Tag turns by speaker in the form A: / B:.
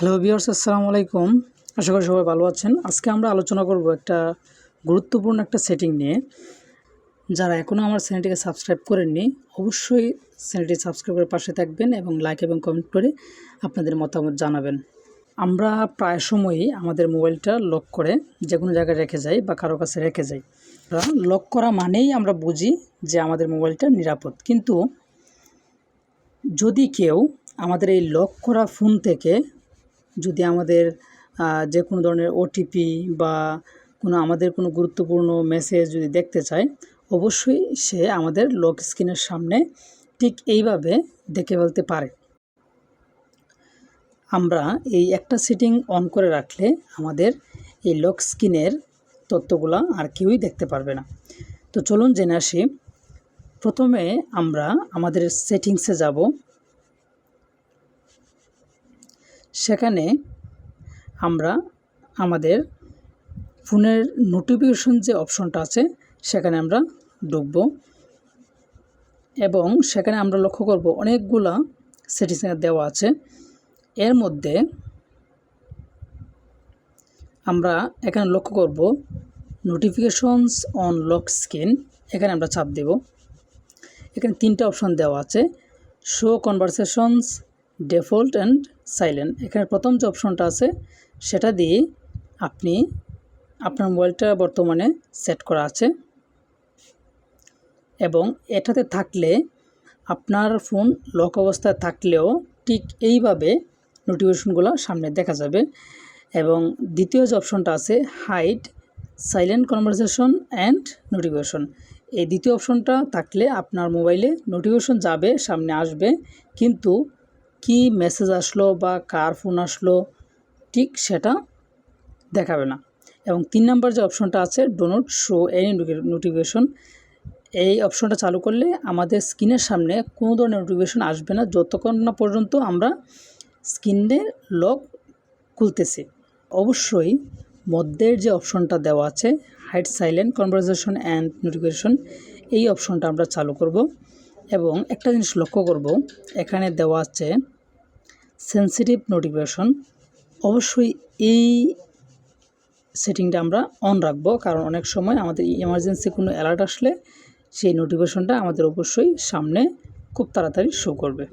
A: Hello viewers, আসসালামু আলাইকুম। আশা করি সবাই ভালো আছেন। আজকে আমরা আলোচনা করব একটা গুরুত্বপূর্ণ একটা সেটিং নিয়ে। যারা এখনও আমার চ্যানেলটিকে সাবস্ক্রাইব করেননি, অবশ্যই চ্যানেলটি সাবস্ক্রাইব করে পাশে থাকবেন এবং লাইক এবং কমেন্ট করে আপনাদের মতামত জানাবেন। আমরা প্রায় সময়ই আমাদের মোবাইলটা লক করে যে কোনো জায়গায় রেখে যাই বা কারো কাছে রেখে যাই। লক করা মানেই আমরা বুঝি যে আমাদের মোবাইলটা নিরাপদ, কিন্তু যদি কেউ আমাদের এই লক করা ফোন থেকে যদি আমাদের যে কোনো ধরনের ওটিপি বা আমাদের কোনো গুরুত্বপূর্ণ মেসেজ যদি দেখতে চায়, অবশ্যই সে আমাদের লক স্ক্রিনের সামনে ঠিক এইভাবে দেখে ফেলতে পারে। আমরা এই একটা সেটিং অন করে রাখলে আমাদের এই লক স্ক্রিনের তথ্যগুলো আর কেউই দেখতে পারবে না। তো চলুন জেনে আসি। প্রথমে আমরা আমাদের সেটিংসে যাব। সেখানে আমরা আমাদের ফোনের নোটিফিকেশন যে অপশনটা আছে সেখানে আমরা ঢুকব এবং সেখানে আমরা লক্ষ্য করব অনেকগুলা সেটিংস দেওয়া আছে। এর মধ্যে আমরা এখানে লক্ষ্য করব নোটিফিকেশনস অন লক স্ক্রিন, এখানে আমরা চাপ দেব। এখানে তিনটা অপশন দেওয়া আছে, show conversations, default and silent. এখানে প্রথম যে অপশনটা আছে সেটা দিয়ে আপনি আপনার মোবাইলটা বর্তমানে সেট করা আছে এবং এটাতে থাকলে আপনার ফোন লক অবস্থায় থাকলেও ঠিক এইভাবে নোটিফিকেশনগুলো সামনে দেখা যাবে। এবং দ্বিতীয় যে অপশনটা আছে, hide silent conversation and notification, এই দ্বিতীয় অপশনটা থাকলে আপনার মোবাইলে নোটিফিকেশন যাবে, সামনে আসবে, কিন্তু কি মেসেজ আসলো বা কার ফোন আসলো ঠিক সেটা দেখাবে না। এবং 3 নম্বর যে অপশনটা আছে, do not show any notification, এই অপশনটা চালু করলে আমাদের স্ক্রিনের সামনে কোনো ধরনের নোটিফিকেশন আসবে না যতক্ষণ না পর্যন্ত আমরা স্ক্রিনে লক খুলতেছি। অবশ্যই মধ্যের যে অপশনটা দেওয়া আছে, hide silent conversation and notification, এই অপশনটা আমরা চালু করব এবং একটা জিনিস লক্ষ্য করব, এখানে দেওয়া আছে সেন্সিটিভ নোটিফিকেশন। অবশ্যই এই সেটিংটা আমরা অন রাখবো, কারণ অনেক সময় আমাদের ইমার্জেন্সি কোনো অ্যালার্ট আসলে সেই নোটিফিকেশনটা আমাদের অবশ্যই সামনে খুব তাড়াতাড়ি শো করবে।